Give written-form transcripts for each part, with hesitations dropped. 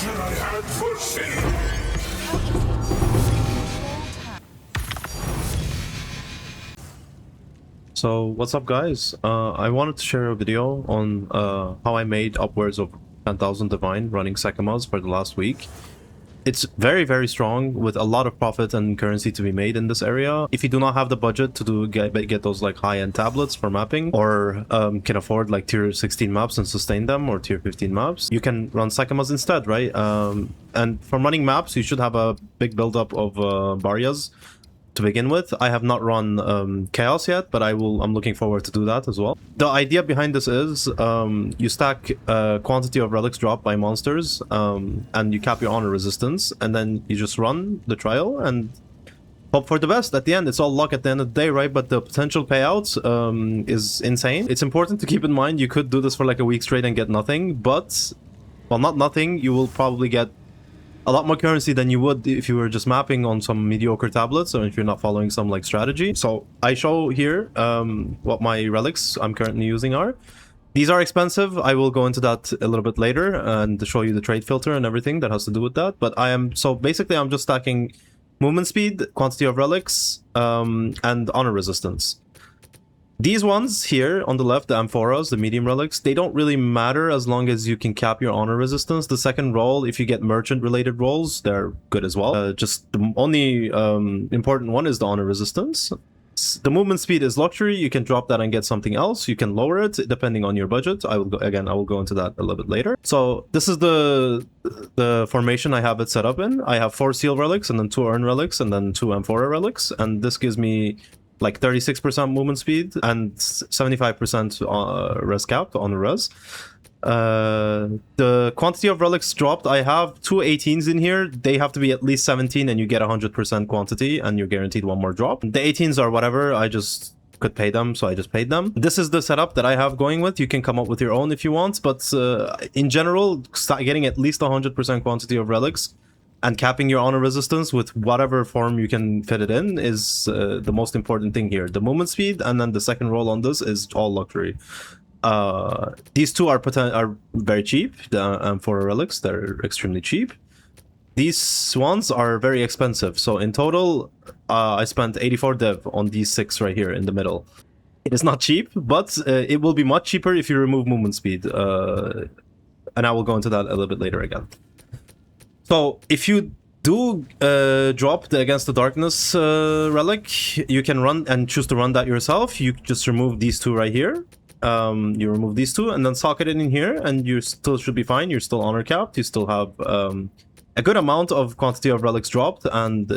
treasure I had foreseen. So what's up, guys? I wanted to share a video on how I made upwards of 10,000 divine running Sekhemas for the last week. It's very, very strong with a lot of profit and currency to be made in this area. If you do not have the budget to get those like high-end tablets for mapping, or can afford like tier 16 maps and sustain them, or tier 15 maps, you can run Sekhemas instead, right? And for running maps, you should have a big buildup of Barrias to begin with. I have not run Chaos yet, but I'm looking forward to do that as well. The idea behind this is you stack quantity of relics dropped by monsters, and you cap your honor resistance, and then you just run the trial and hope for the best. At the end, it's all luck at the end of the day, right? But the potential payouts is insane. It's important to keep in mind you could do this for like a week straight and get nothing, but, well, not nothing, you will probably get a lot more currency than you would if you were just mapping on some mediocre tablets, or if you're not following some like strategy. So I show here what my relics I'm currently using are. These are expensive. I will go into that a little bit later and show you the trade filter and everything that has to do with that. But so basically I'm just stacking movement speed, quantity of relics, and honor resistance. These ones here on the left, the amphoras, the medium relics, they don't really matter as long as you can cap your honor resistance. The second roll, if you get merchant-related rolls, they're good as well. Just the only important one is the honor resistance. The movement speed is luxury. You can drop that and get something else. You can lower it depending on your budget. I will go into that a little bit later. So this is the formation I have it set up in. I have 4 seal relics, and then 2 urn relics, and then 2 amphora relics, and this gives me like 36% movement speed and 75% res cap on the res. The quantity of relics dropped, I have 2 18s in here. They have to be at least 17 and you get 100% quantity and you're guaranteed 1 more drop. The 18s are whatever, I just could pay them, so I just paid them. This is the setup that I have going with. You can come up with your own if you want, but in general, getting at least 100% quantity of relics and capping your honor resistance with whatever form you can fit it in is the most important thing here. The movement speed, and then the second roll on this is all luxury. These two are very cheap. The amphora relics, they're extremely cheap. These ones are very expensive. So in total, I spent 84 dev on these 6 right here in the middle. It is not cheap, but it will be much cheaper if you remove movement speed. And I will go into that a little bit later again. So if you do drop the Against the Darkness relic, you can run and choose to run that yourself. You just remove these 2 right here. You remove these 2 and then socket it in here, and you still should be fine. You're still honor capped. You still have a good amount of quantity of relics dropped, and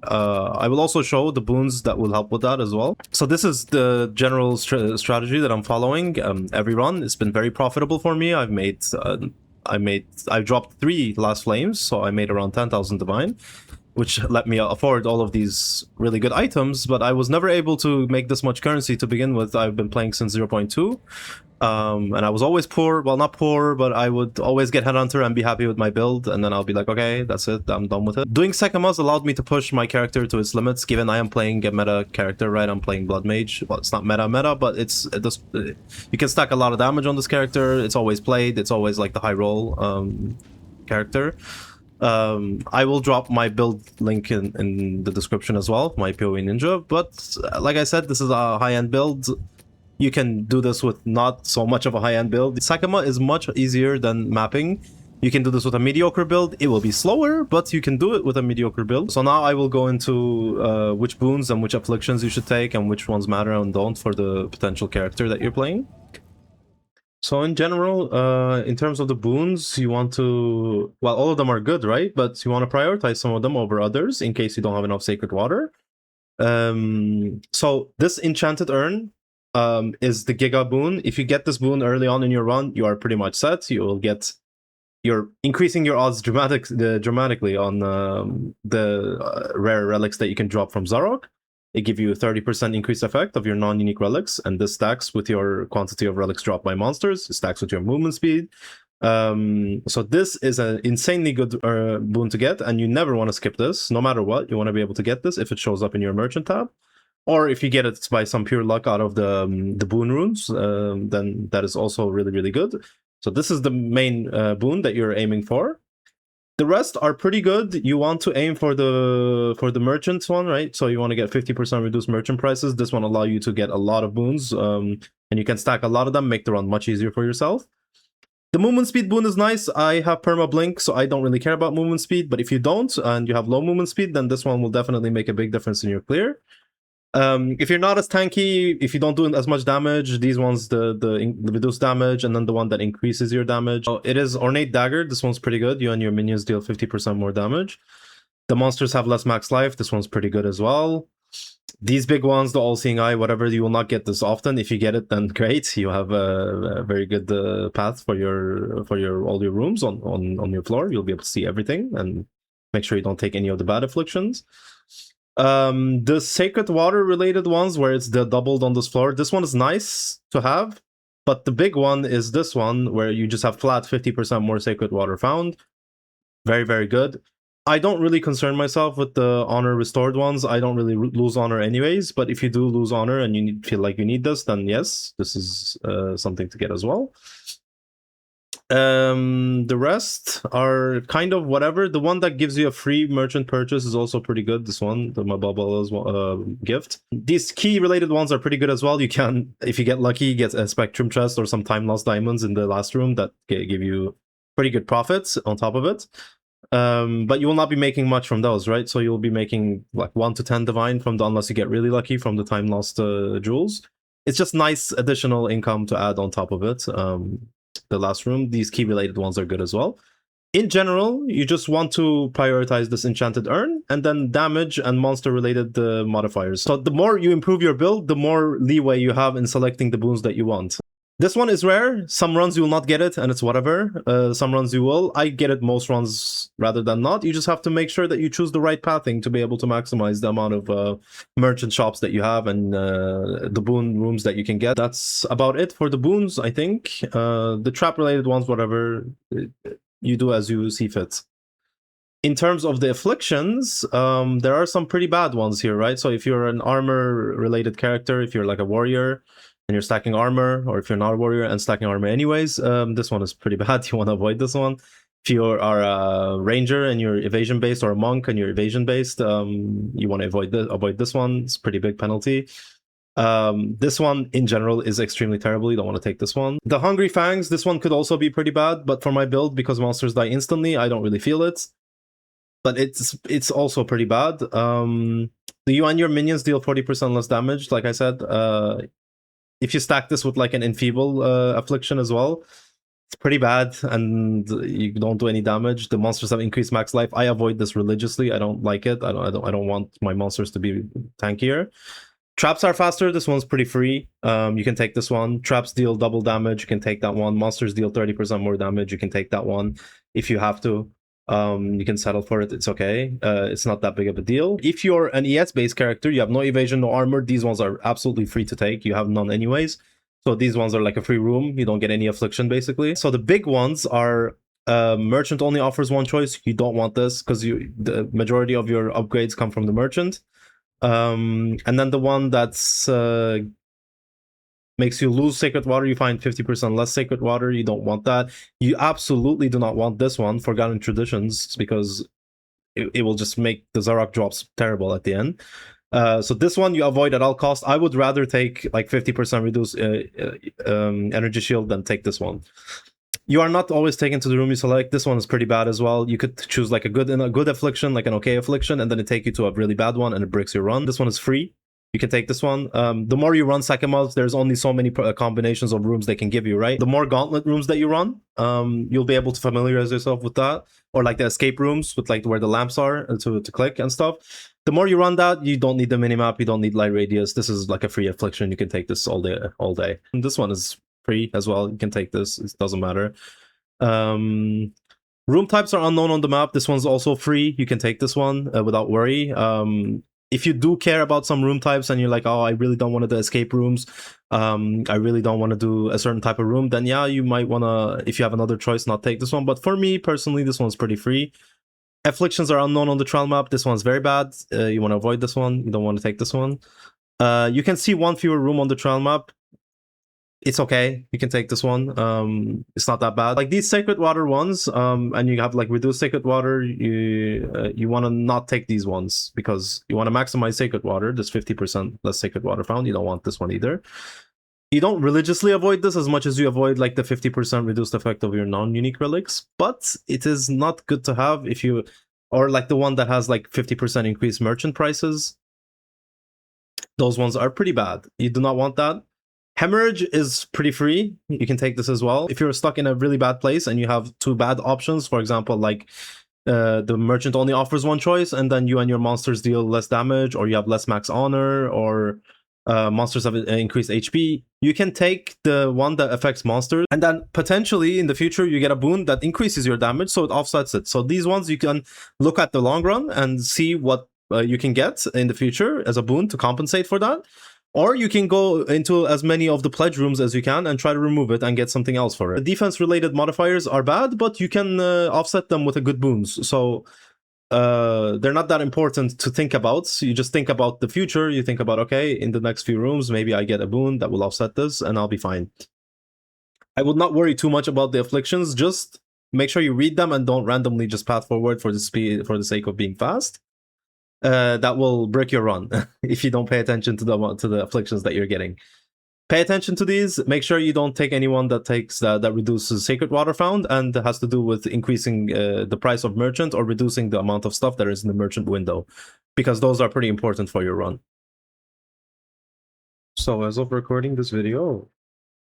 I will also show the boons that will help with that as well. So this is the general strategy that I'm following every run. It's been very profitable for me. I've dropped 3 last flames, so I made around 10,000 divine, which let me afford all of these really good items, but I was never able to make this much currency to begin with. I've been playing since 0.2, and I was always poor. Well, not poor, but I would always get Headhunter and be happy with my build, and then I'll be like, okay, that's it, I'm done with it. Doing Sekhemas allowed me to push my character to its limits, given I am playing a meta character, right? I'm playing Blood Mage. Well, it's not meta, but you can stack a lot of damage on this character. It's always played. It's always like the high roll character. I will drop my build link in the description as well, my PoE Ninja, but like I said, this is a high-end build. You can do this with not so much of a high-end build. Sekhema is much easier than mapping. You can do this with a mediocre build. It will be slower, but you can do it with a mediocre build. So now I will go into which boons and which afflictions you should take and which ones matter and don't for the potential character that you're playing. So in general, in terms of the boons, you want to... Well, all of them are good, right? But you want to prioritize some of them over others in case you don't have enough Sacred Water. So this Enchanted Urn is the Giga boon. If you get this boon early on in your run, you are pretty much set. You will get... You're increasing your odds dramatically on the rare relics that you can drop from Zarok. It gives you a 30% increased effect of your non-unique relics, and this stacks with your quantity of relics dropped by monsters. It stacks with your movement speed. So this is an insanely good boon to get, and you never want to skip this. No matter what, you want to be able to get this if it shows up in your merchant tab. Or if you get it by some pure luck out of the boon runes, then that is also really, really good. So this is the main boon that you're aiming for. The rest are pretty good. You want to aim for the merchant one, right? So you want to get 50% reduced merchant prices. This one allow you to get a lot of boons, and you can stack a lot of them, make the run much easier for yourself. The movement speed boon is nice. I have perma blink, so I don't really care about movement speed. But if you don't and you have low movement speed, then this one will definitely make a big difference in your clear. If you're not as tanky, if you don't do as much damage, these ones, the reduced damage, and then the one that increases your damage. Oh, it is Ornate Dagger. This one's pretty good. You and your minions deal 50% more damage. The monsters have less max life. This one's pretty good as well. These big ones, the All-Seeing Eye, whatever, you will not get this often. If you get it, then great. You have a very good path for all your rooms on your floor. You'll be able to see everything and make sure you don't take any of the bad afflictions. The Sacred Water related ones, where it's the doubled on this floor, this one is nice to have, but the big one is this one, where you just have flat 50% more Sacred Water found. Very, very good. I don't really concern myself with the honor restored ones. I don't really lose honor anyways, but if you do lose honor and you feel like you need this, then yes, this is something to get as well. The rest are kind of whatever. The one that gives you a free merchant purchase is also pretty good. This one, the Mababala's gift. These key related ones are pretty good as well. You can, if you get lucky, get a Spectrum chest or some time lost diamonds in the last room that give you pretty good profits on top of it. But you will not be making much from those, right? So you'll be making like 1 to 10 divine from the, unless you get really lucky from the time lost jewels. It's just nice additional income to add on top of it. The last room, these key related ones are good as well. In general, you just want to prioritize this enchanted urn and then damage and monster related modifiers. So the more you improve your build, the more leeway you have in selecting the boons that you want. This one is rare. Some runs you will not get it and it's whatever. Some runs you will. I get it most runs rather than not. You just have to make sure that you choose the right pathing to be able to maximize the amount of merchant shops that you have and the boon rooms that you can get. That's about it for the boons, I think. The trap related ones, whatever, you do as you see fit. In terms of the afflictions, there are some pretty bad ones here, right? So if you're an armor related character, if you're like a warrior and you're stacking armor, or if you're not a warrior and stacking armor anyways, this one is pretty bad. You want to avoid this one. If you are a ranger and you're evasion based, or a monk and you're evasion based, you want to avoid this one. It's a pretty big penalty. This one in general is extremely terrible. You don't want to take this one. The Hungry Fangs, this one could also be pretty bad, but for my build, because monsters die instantly, I don't really feel it. But it's also pretty bad. You and your minions deal 40% less damage, like I said. If you stack this with like an Enfeeble Affliction as well, it's pretty bad, and you don't do any damage. The monsters have increased max life. I avoid this religiously. I don't like it. I don't want my monsters to be tankier. Traps are faster. This one's pretty free. You can take this one. Traps deal double damage. You can take that one. Monsters deal 30% more damage. You can take that one if you have to. You can settle for it. It's okay. It's not that big of a deal. If you're an ES-based character, you have no evasion, no armor, these ones are absolutely free to take. You have none anyways. So these ones are like a free room. You don't get any affliction, basically. So the big ones are merchant only offers one choice. You don't want this because the majority of your upgrades come from the merchant. And then the one that's makes you lose Sacred Water, you find 50% less Sacred Water. You don't want that. You absolutely do not want this one, Forgotten Traditions, because it will just make the Zarok drops terrible at the end. So this one you avoid at all costs. I would rather take like 50% reduced energy shield than take this one. You are not always taken to the room you select. This one is pretty bad as well. You could choose like a good affliction, like an okay affliction, and then it take you to a really bad one and it breaks your run. This one is free. You can take this one. The more you run Sekhemas, there's only so many combinations of rooms they can give you, right? The more gauntlet rooms that you run, you'll be able to familiarize yourself with that. Or like the escape rooms with like where the lamps are to click and stuff. The more you run that, you don't need the minimap, you don't need light radius. This is like a free affliction. You can take this all day. And this one is free as well. You can take this. It doesn't matter. Room types are unknown on the map. This one's also free. You can take this one without worry. If you do care about some room types and you're like, oh, I really don't want to do escape rooms, I really don't want to do a certain type of room, then yeah, you might want to, if you have another choice, not take this one. But for me, personally, this one's pretty free. Afflictions are unknown on the trial map. This one's very bad. You want to avoid this one. You don't want to take this one. You can see one fewer room on the trial map. it's okay. You can take this one. It's not that bad. Like these sacred water ones, and you have like reduced sacred water. You want to not take these ones because you want to maximize sacred water. There's 50% less sacred water found. You don't want this one either. You don't religiously avoid this as much as you avoid like the 50% reduced effect of your non-unique relics, but it is not good to have if you, or like the one that has like 50% increased merchant prices. Those ones are pretty bad. You do not want that. Hemorrhage is pretty free. You can take this as well. If you're stuck in a really bad place and you have two bad options, for example, like the merchant only offers one choice and then you and your monsters deal less damage, or you have less max honor, or monsters have increased HP, you can take the one that affects monsters, and then potentially in the future you get a boon that increases your damage, so it offsets it. So these ones you can look at the long run and see what you can get in the future as a boon to compensate for that. Or you can go into as many of the pledge rooms as you can and try to remove it and get something else for it. The defense-related modifiers are bad, but you can offset them with a good boons. So they're not that important to think about. So you just think about the future. You think about, okay, in the next few rooms, maybe I get a boon that will offset this and I'll be fine. I would not worry too much about the afflictions. Just make sure you read them and don't randomly just path forward for the sake of being fast. That will break your run if you don't pay attention to the afflictions that you're getting. Pay attention to these. Make sure you don't take anyone that takes that reduces sacred water found and has to do with increasing the price of merchant or reducing the amount of stuff that is in the merchant window, because those are pretty important for your run. So as of recording this video,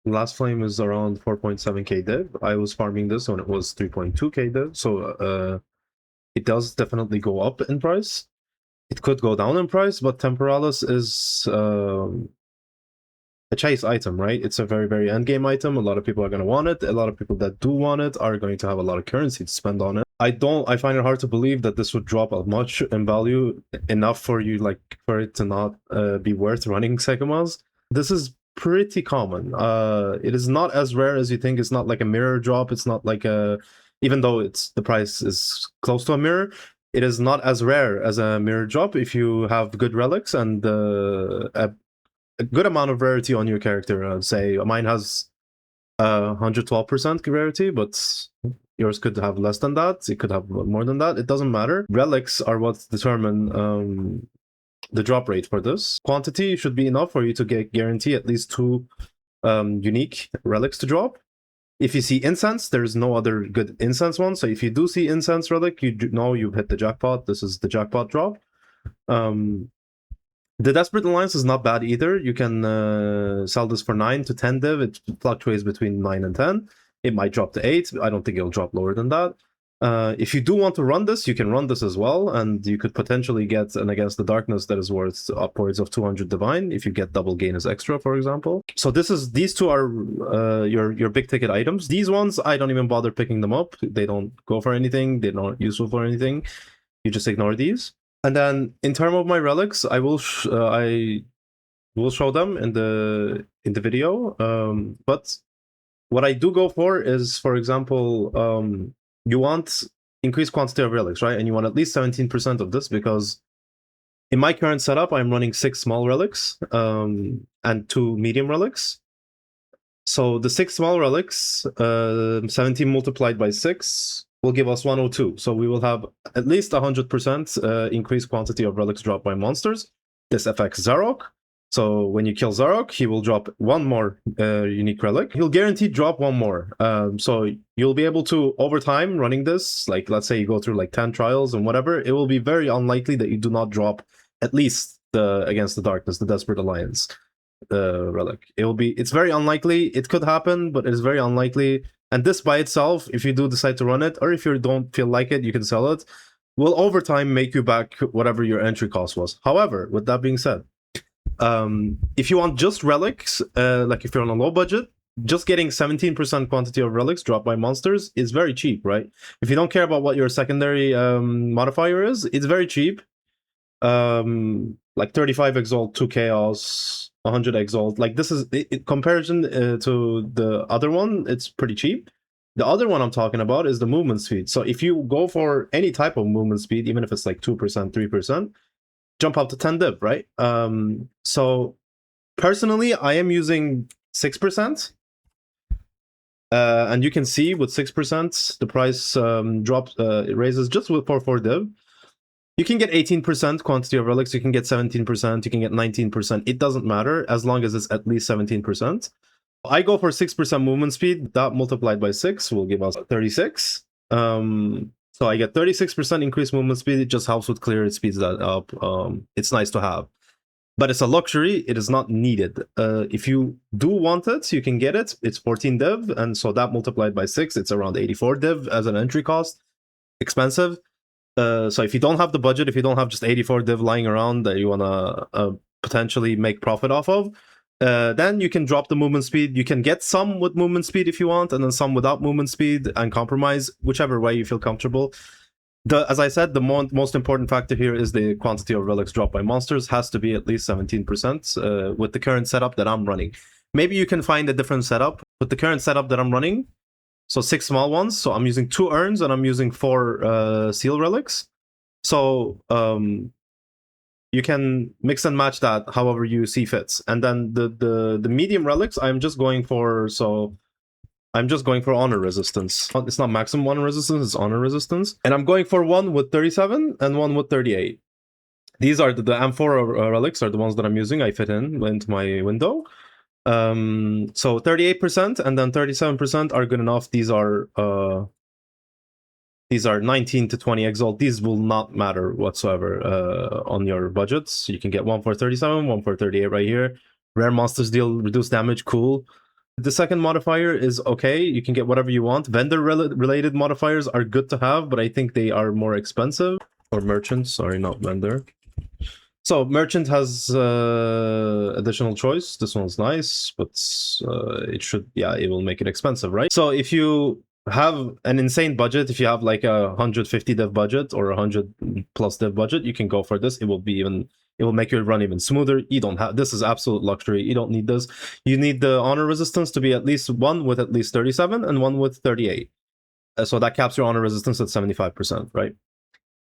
last flame is around 4.7k div. I was farming this when it was 3.2k div, so it does definitely go up in price. It could go down in price, but Temporalis is a chase item, right? It's a very, very endgame item. A lot of people are going to want it. A lot of people that do want it are going to have a lot of currency to spend on it. I find it hard to believe that this would drop as much in value enough for you, like, for it to not be worth running Sekhemas. This is pretty common. It is not as rare as you think. It's not like a mirror drop. It's not like even though the price is close to a mirror, it is not as rare as a mirror drop if you have good relics and a good amount of rarity on your character. Say mine has 112% rarity, but yours could have less than that. It could have more than that. It doesn't matter. Relics are what determine the drop rate for this. Quantity should be enough for you to guarantee at least 2 unique relics to drop. If you see incense, there's no other good incense one. So if you do see incense relic, you know you've hit the jackpot. This is the jackpot drop. The Desperate Alliance is not bad either. You can sell this for 9 to 10 div. It fluctuates between 9 and 10. It might drop to 8. I don't think it'll drop lower than that. If you do want to run this, you can run this as well, and you could potentially get an Against the Darkness that is worth upwards of 200 divine if you get double gain as extra, for example. So these two are your big ticket items. These ones, I don't even bother picking them up. They don't go for anything. They're not useful for anything. You just ignore these. And then in terms of my relics, I will show them in the video. But what I do go for is, for example, you want increased quantity of relics, right? And you want at least 17% of this, because in my current setup, I'm running 6 small relics and 2 medium relics. So the 6 small relics, 17 multiplied by 6 will give us 102. So we will have at least 100% increased quantity of relics dropped by monsters. This affects Zarok. So when you kill Zarok, he will drop 1 more unique relic. He'll guaranteed drop 1 more. So you'll be able to, over time, running this, like let's say you go through like 10 trials and whatever, it will be very unlikely that you do not drop at least the Against the Darkness, the Desperate Alliance relic. It's very unlikely. It could happen, but it is very unlikely. And this by itself, if you do decide to run it, or if you don't feel like it, you can sell it, will over time make you back whatever your entry cost was. However, with that being said, if you want just relics, like if you're on a low budget, just getting 17% quantity of relics dropped by monsters is very cheap, right? If you don't care about what your secondary modifier is, it's very cheap. Like 35 Exalt, 2 Chaos, 100 Exalt. Like this is, in comparison to the other one, it's pretty cheap. The other one I'm talking about is the movement speed. So if you go for any type of movement speed, even if it's like 2%, 3%, jump up to 10 div, right? So personally, I am using 6%. And you can see with 6%, the price drops, it raises just with for 4 div. You can get 18% quantity of relics, you can get 17%, you can get 19%. It doesn't matter as long as it's at least 17%. I go for 6% movement speed. That multiplied by 6 will give us 36. So I get 36% increased movement speed. It just helps with clear. It speeds that up. It's nice to have. But it's a luxury. It is not needed. If you do want it, you can get it. It's 14 div. And so that multiplied by 6, it's around 84 div as an entry cost. Expensive. So if you don't have the budget, if you don't have just 84 div lying around that you want to potentially make profit off of, then you can drop the movement speed. You can get some with movement speed if you want, and then some without movement speed and compromise, whichever way you feel comfortable. As I said, the most important factor here is the quantity of relics dropped by monsters has to be at least 17% with the current setup that I'm running. Maybe you can find a different setup. With the current setup that I'm running, so 6 small ones, so I'm using 2 urns and I'm using 4 seal relics. So you can mix and match that however you see fits. And then the medium relics, I'm just going for honor resistance. It's not maximum honor resistance, it's honor resistance. And I'm going for one with 37 and one with 38. These are the amphora relics are the ones that I'm using. I fit into my window. So 38% and then 37% are good enough. These are 19 to 20 exalt. These will not matter whatsoever on your budgets. You can get one for 37, one for 38 right here. Rare monsters deal reduced damage, cool. The second modifier is okay. You can get whatever you want. Vendor related modifiers are good to have, but I think they are more expensive. Or merchant, sorry, not vendor. So merchant has additional choice. This one's nice, but it will make it expensive, right? So if you have an insane budget, if you have like a 150 dev budget or 100 plus dev budget, you can go for this. It will make your run even smoother. You don't have, this is absolute luxury. You don't need this. You need the honor resistance to be at least one with at least 37 and one with 38. So that caps your honor resistance at 75%, right?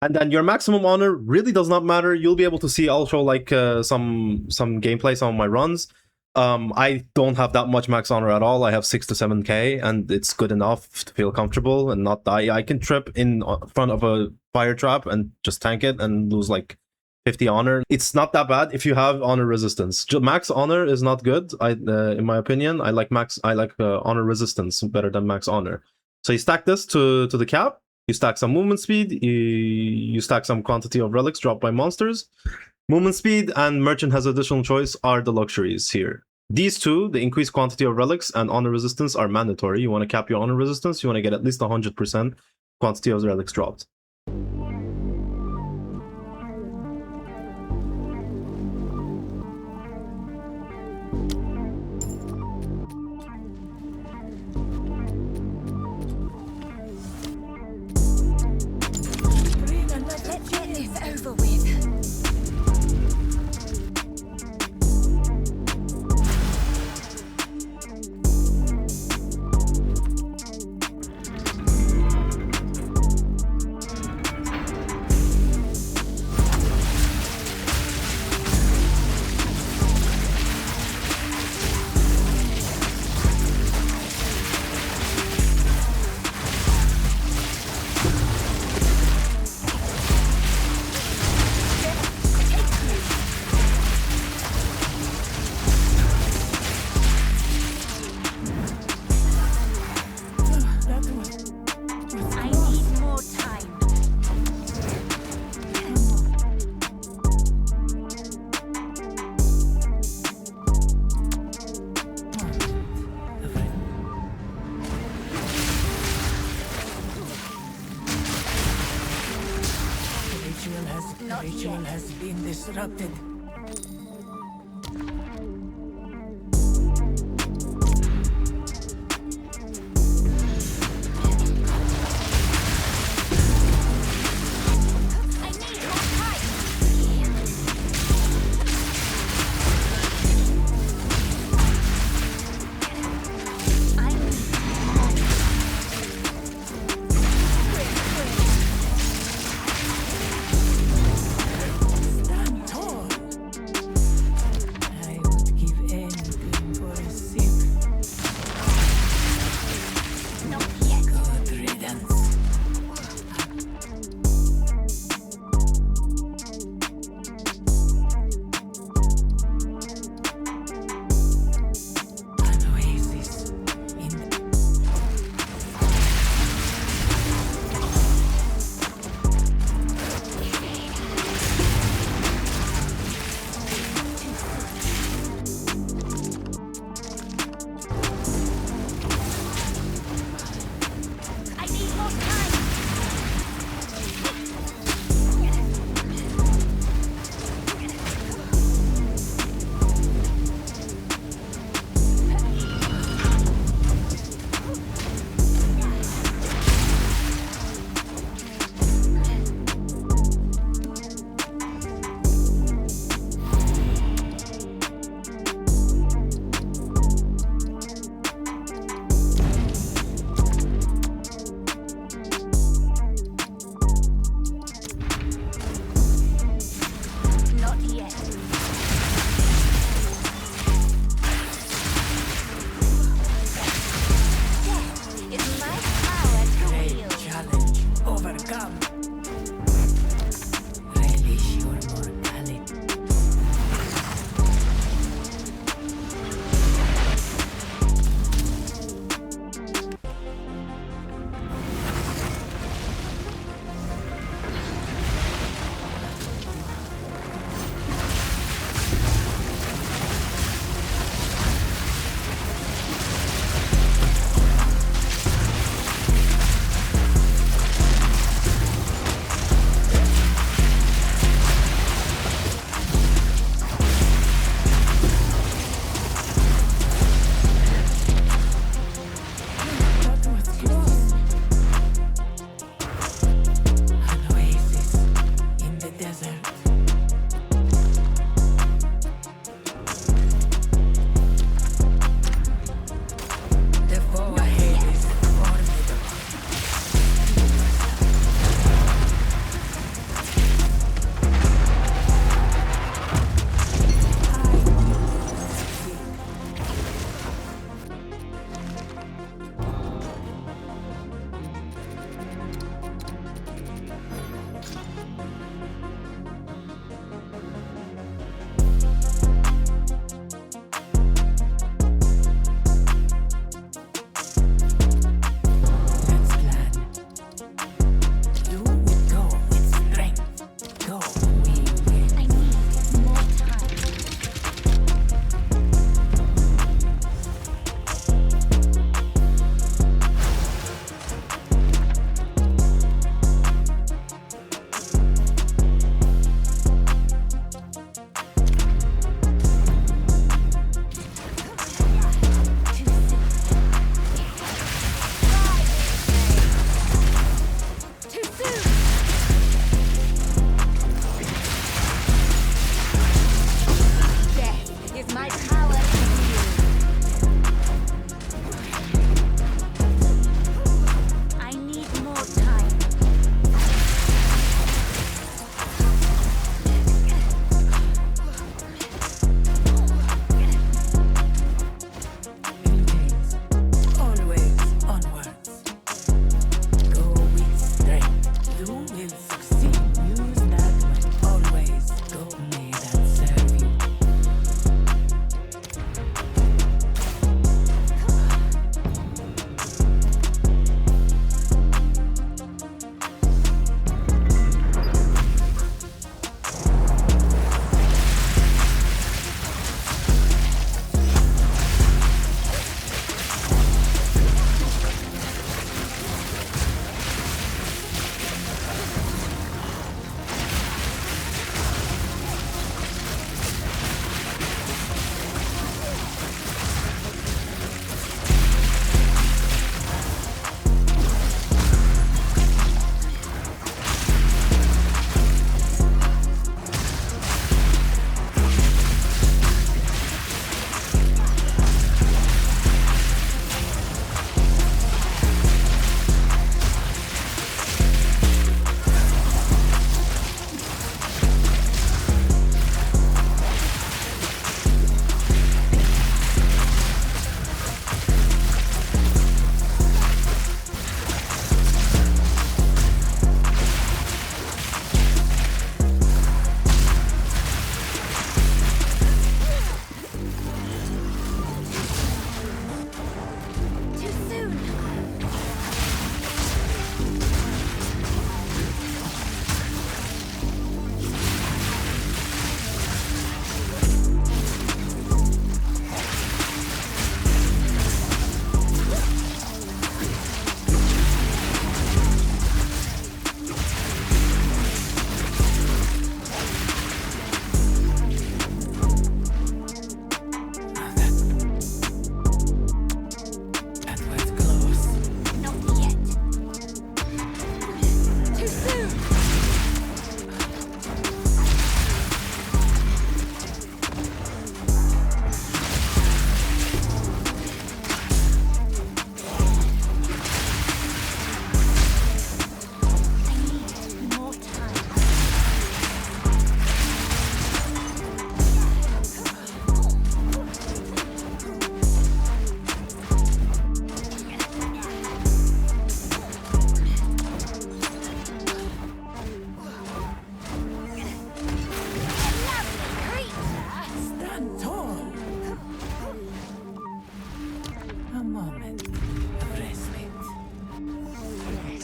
And then your maximum honor really does not matter. You'll be able to see, I'll show like some gameplay, some of my runs. I don't have that much max honor at all. I have 6 to 7k, and it's good enough to feel comfortable and not die. I can trip in front of a fire trap and just tank it and lose like 50 honor. It's not that bad if you have honor resistance. Max honor is not good. In my opinion, I like honor resistance better than max honor. So you stack this to the cap. You stack some movement speed, you stack some quantity of relics dropped by monsters. Movement speed and merchant has additional choice are the luxuries here. These two, the increased quantity of relics and honor resistance, are mandatory. You want to cap your honor resistance, you want to get at least 100% quantity of relics dropped. Ritual has been disrupted. Stand tall.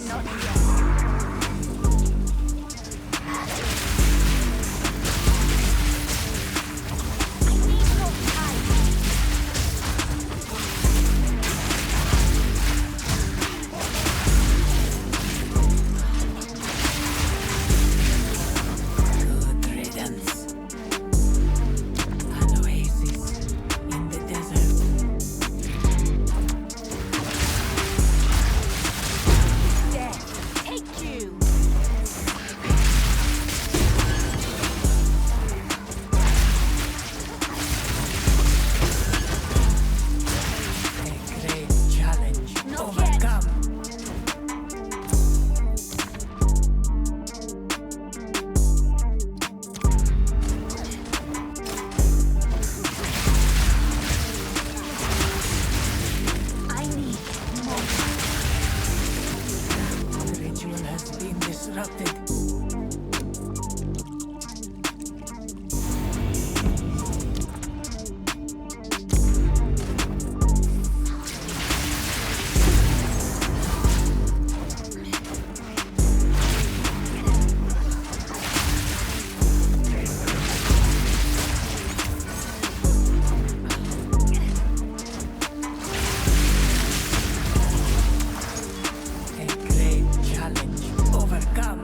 Not yet. I need more time. Good riddance. An oasis in the desert. Death, take you. A great challenge. Not yet. Overcome. I need more. The ritual has been disrupted. A great challenge. Overcome.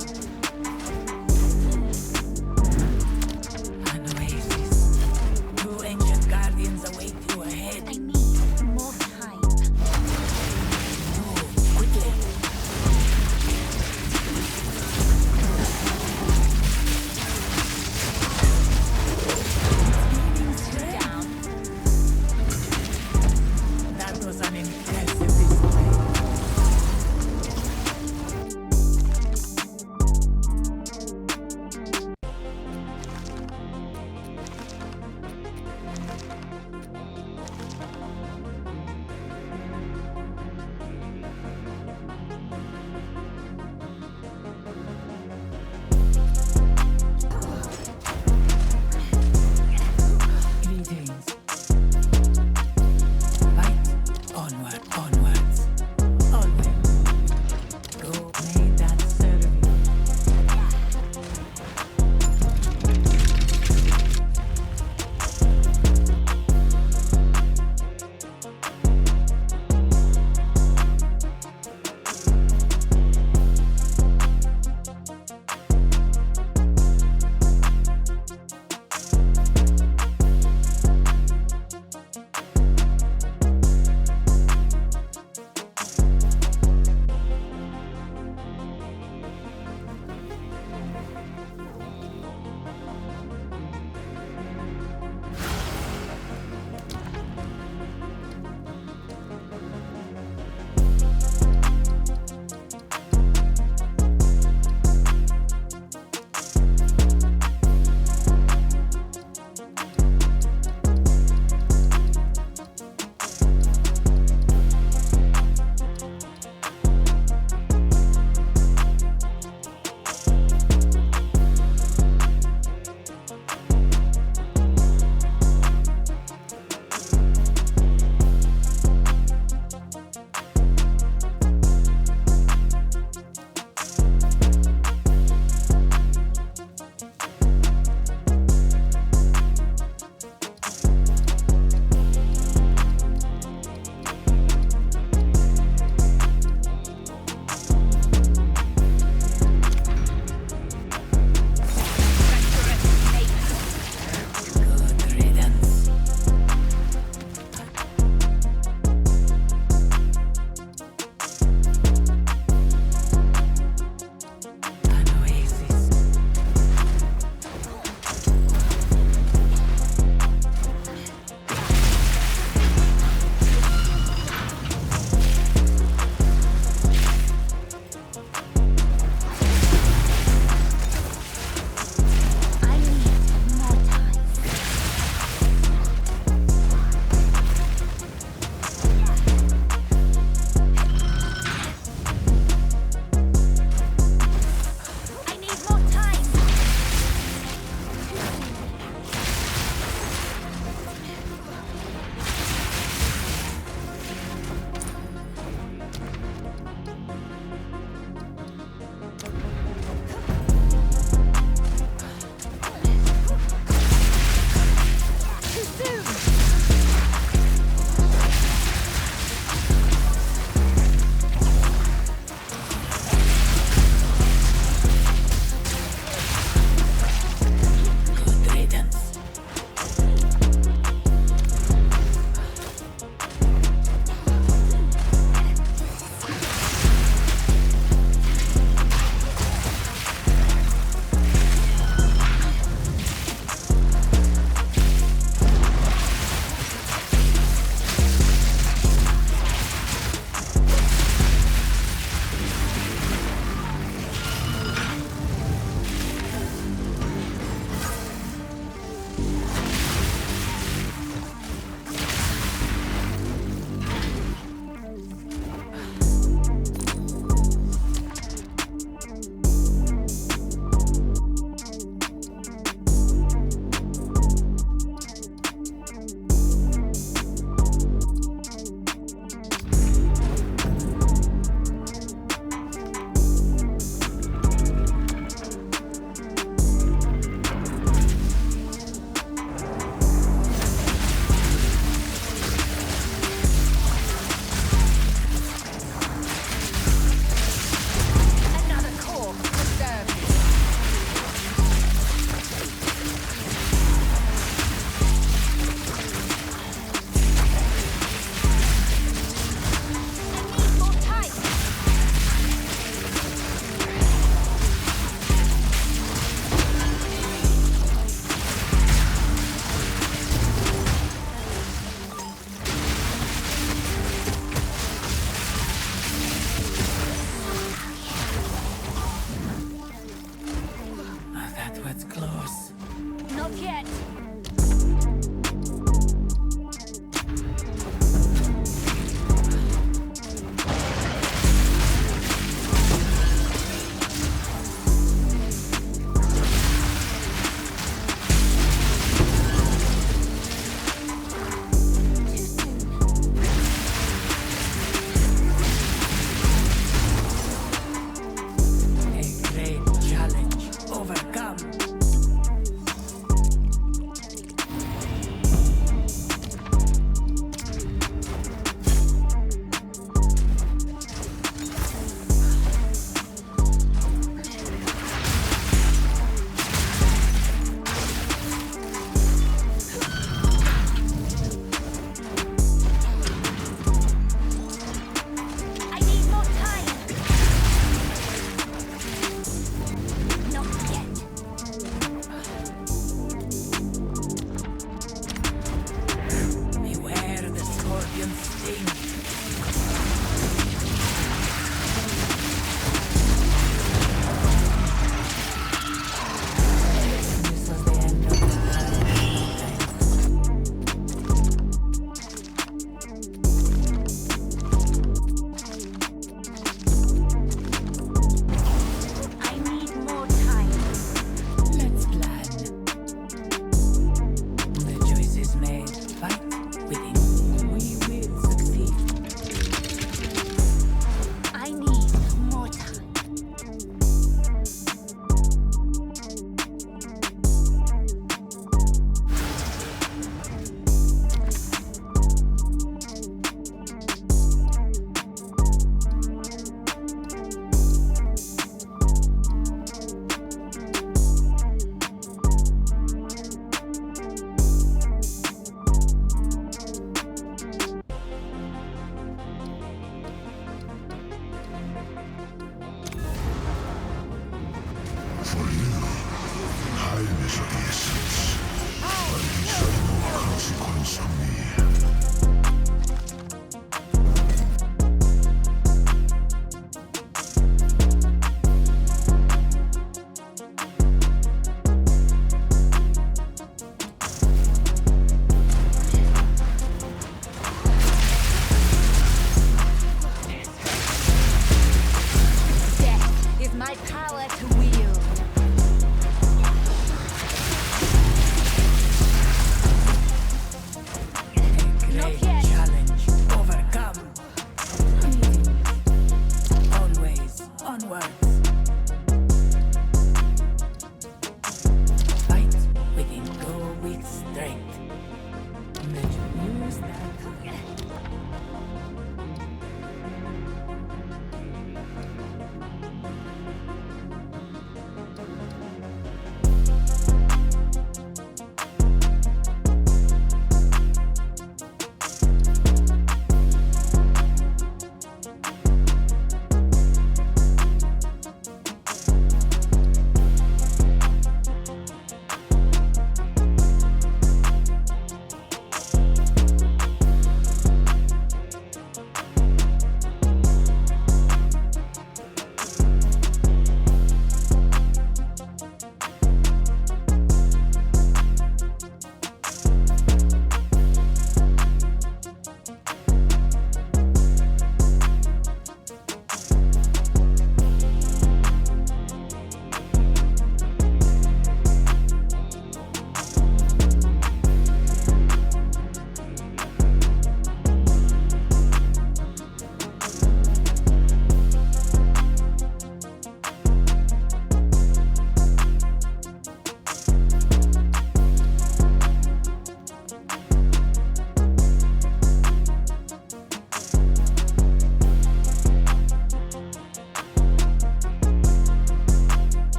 For you, time is of the essence, but it is of no consequence to me. Death is my power to wield. Great yet. challenge overcome. Always onwards. Fight within go with strength. Let's use that.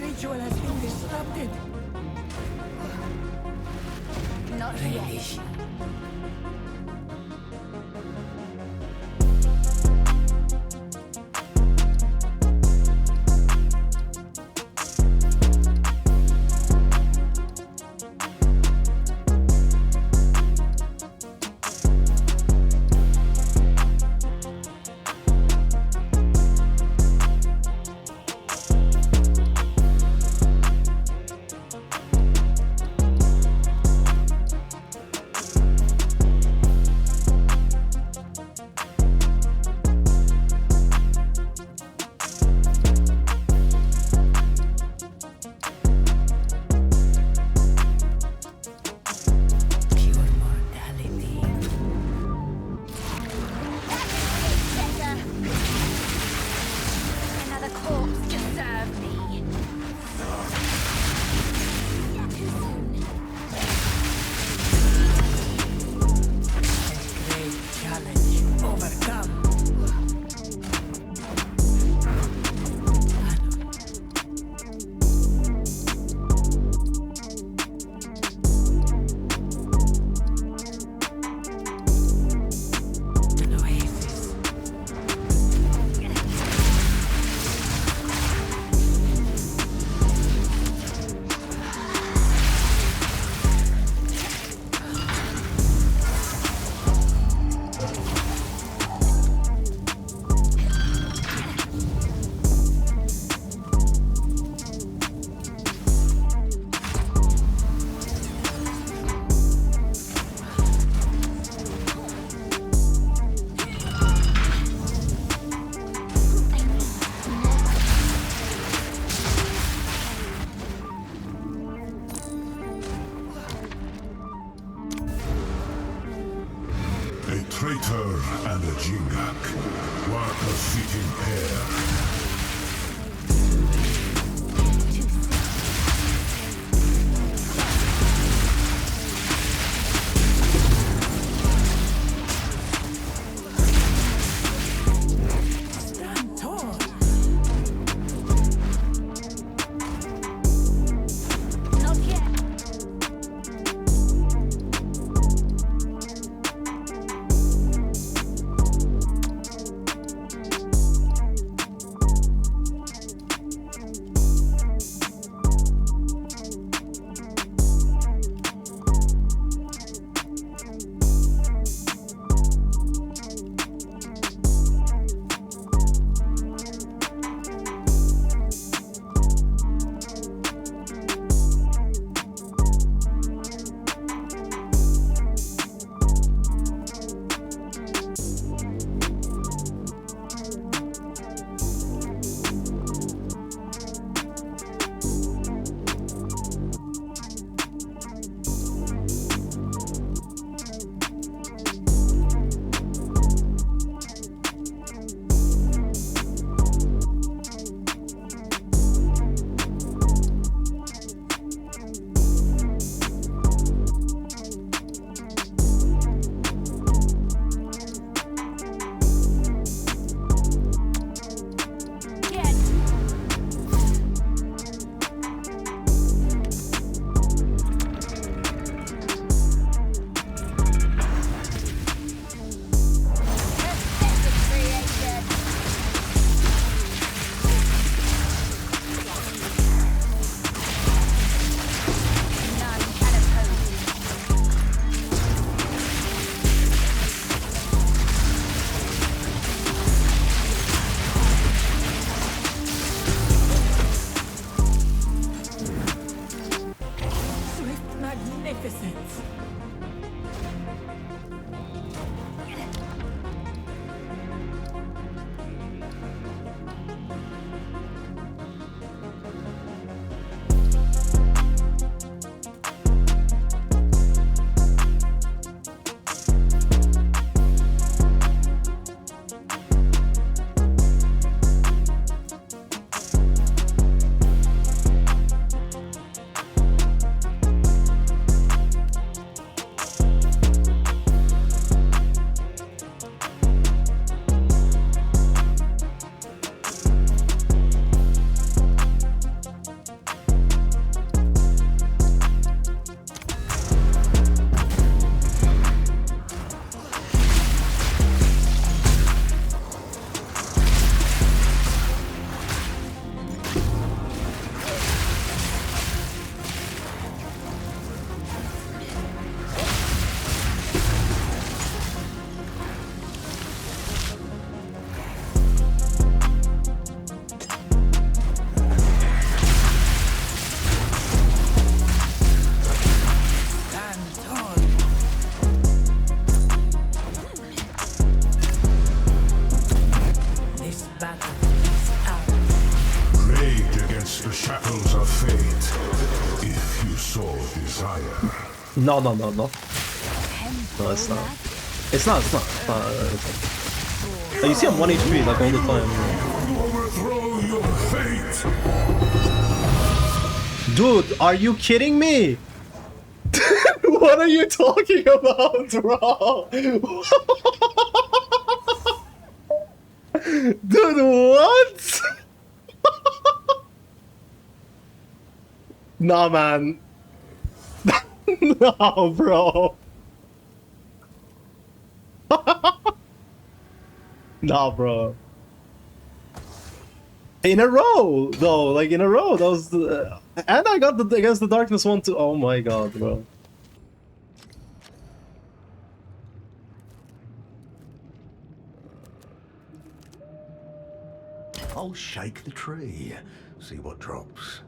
Ritual has been disrupted. Not yet. Relic. Pure mortality. Better. Another corpse to serve me. Too soon. Great challenge overcome. An oasis. A traitor and a Jingak work a fitting pair. Too soon. Battles of fate, if you so desire. No, no, no, no. No, it's not. It's not, it's not. Like, you see I'm 1 HP like all the time. Overthrow your fate! Dude, are you kidding me? What are you talking about, bro? Dude, what? Nah, man. No, bro. Nah, bro. In a row, though, like in a row. That was the, and I got the against the darkness one too. Oh my god, bro. I'll shake the tree, see what drops.